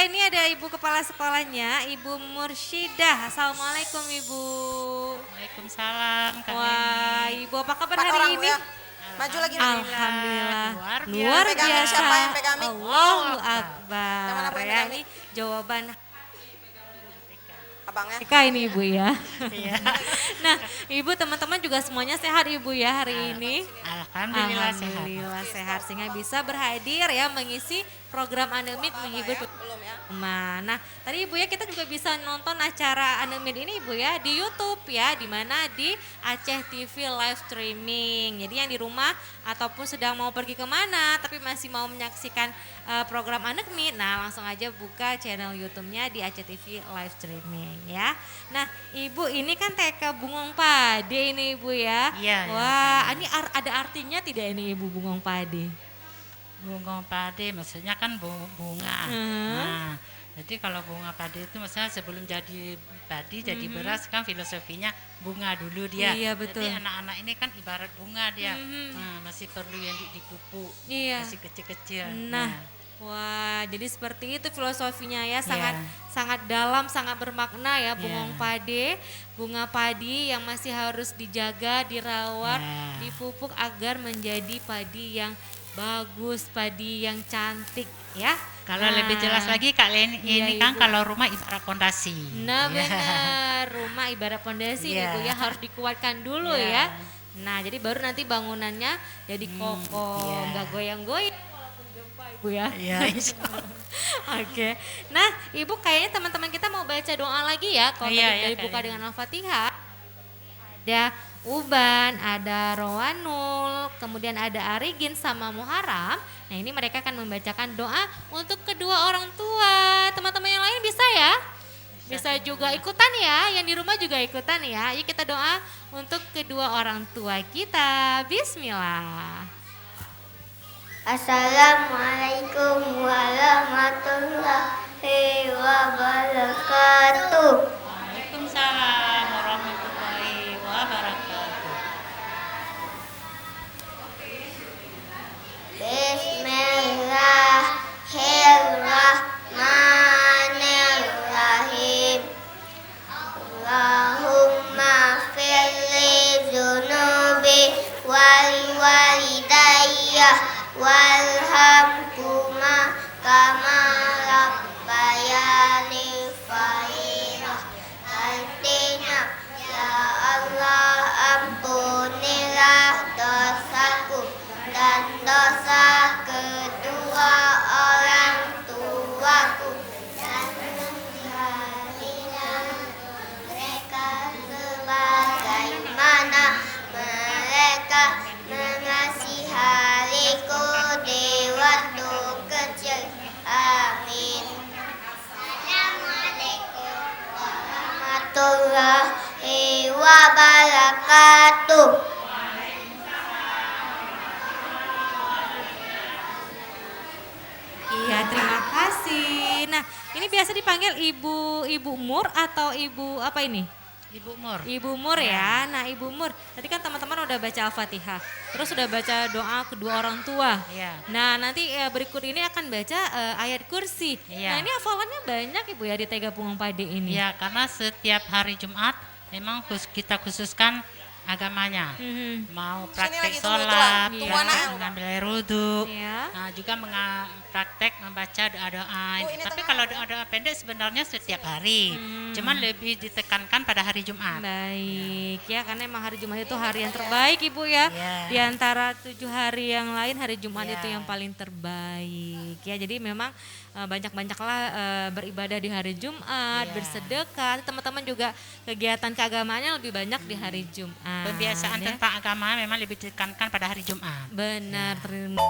ini ada Ibu Kepala Sekolahnya, Ibu Mursyidah. Assalamualaikum Ibu. Waalaikumsalam Kak Wah, Eni. Ibu apa kabar 4 hari orang Bu ini? ya. Maju lagi. Alhamdulillah. Luar Luar biasa. biasa. Siapa yang pegang mic? Allahu Yang mana Akbar. Bu yang Ya, pegang ini mic? jawaban Abangnya. mereka ini Ibu ya. Iya. Nah, Ibu teman-teman juga semuanya sehat Ibu ya hari ini. Alhamdulillah sehat. Alhamdulillah sehat sehingga bisa berhadir ya mengisi program Anemid menghibur Belum ya. Nah, tadi Ibu ya kita juga bisa nonton acara Anemid ini Ibu ya di YouTube ya, di mana di Aceh TV live streaming. Jadi yang di rumah ataupun sedang mau pergi kemana tapi masih mau menyaksikan program Anemid, nah langsung aja buka channel YouTube-nya di Aceh TV live streaming ya. Nah, Ibu ini kan TK Bungong Pade ini Ibu ya. Iya, ya, Wah, ini ada artinya tidak ini Ibu Bungong Pade? Bunga padi maksudnya kan bunga. Nah, jadi kalau bunga padi itu maksudnya sebelum jadi padi jadi beras kan filosofinya bunga dulu dia. Iya, betul. Jadi anak-anak ini kan ibarat bunga dia. Nah, masih perlu yang dipupuk. Iya. Masih kecil-kecil. Nah, wah, jadi seperti itu filosofinya ya, sangat Iya. sangat dalam, sangat bermakna ya, Iya. bungong pade, bunga padi yang masih harus dijaga, dirawat, Iya. dipupuk agar menjadi padi yang bagus, padi yang cantik ya. Kalau lebih jelas lagi Kak Leni, Iya, ini kan Ibu. kalau rumah ibarat pondasi. Nah Iya. benar, rumah ibarat pondasi Iya. Ibu ya, harus dikuatkan dulu Iya. ya. Nah jadi baru nanti bangunannya jadi kokoh, iya. nggak goyang-goyang walaupun gempa Ibu ya. Iya, insya Allah. Oke, nah Ibu kayaknya teman-teman kita mau baca doa lagi ya. Kalau Iya, tadi iya, dari buka kayaknya. dengan Al-Fatihah, ada Uban, ada Rowanul, kemudian ada Arigin sama Muharam. Nah ini mereka akan membacakan doa untuk kedua orang tua. Teman-teman yang lain bisa ya? Bisa juga ikutan ya, yang di rumah juga ikutan ya. Yuk kita doa untuk kedua orang tua kita. Bismillah. Assalamualaikum warahmatullahi wabarakatuh. Waalaikumsalam warahmatullahi wabarakatuh. Bismillahirrahmanirrahim. Allahumma firli dzunubi wal walidayya walhamhuma kama rabbayani shaghira. Artinya, ya Allah ampunilah dosaku dan dosa kedua orang tuaku dan menjadinya mereka sebagaimana mereka mengasihaniku di waktu kecil. Amin. Assalamualaikum warahmatullahi wabarakatuh. Iya, terima kasih. Nah, ini biasa dipanggil Ibu Mur atau Ibu apa ini? Ibu Mur. Ibu Mur ya. Nah, Ibu Mur, tadi kan teman-teman udah baca Al-Fatihah. Terus udah baca doa kedua orang tua. Iya. Nah, nanti berikut ini akan baca ayat kursi. Iya. Nah, ini hafalannya banyak Ibu ya di Tega Punggung Pade ini. Ya, karena setiap hari Jumat memang kita khususkan agamanya. Mau praktek lagi, tunggu, sholat, tunggu, ya, anak. mengambil air wudhu, Iya. nah, juga praktek membaca doa-doa. Bu, ini Tapi tengah. kalau doa-doa pendek sebenarnya setiap hari, cuman lebih ditekankan pada hari Jumat. Baik ya, karena emang hari Jumat itu hari yang terbaik Ibu ya. Iya. Di antara 7 hari yang lain hari Jumat Iya. itu yang paling terbaik ya. Jadi memang banyak-banyaklah beribadah di hari Jumat, Iya. bersedekah. Teman-teman juga kegiatan keagamaannya lebih banyak di hari Jumat. Pembiasaan ya. tentang agama memang lebih ditekankan pada hari Jumat. Benar, terima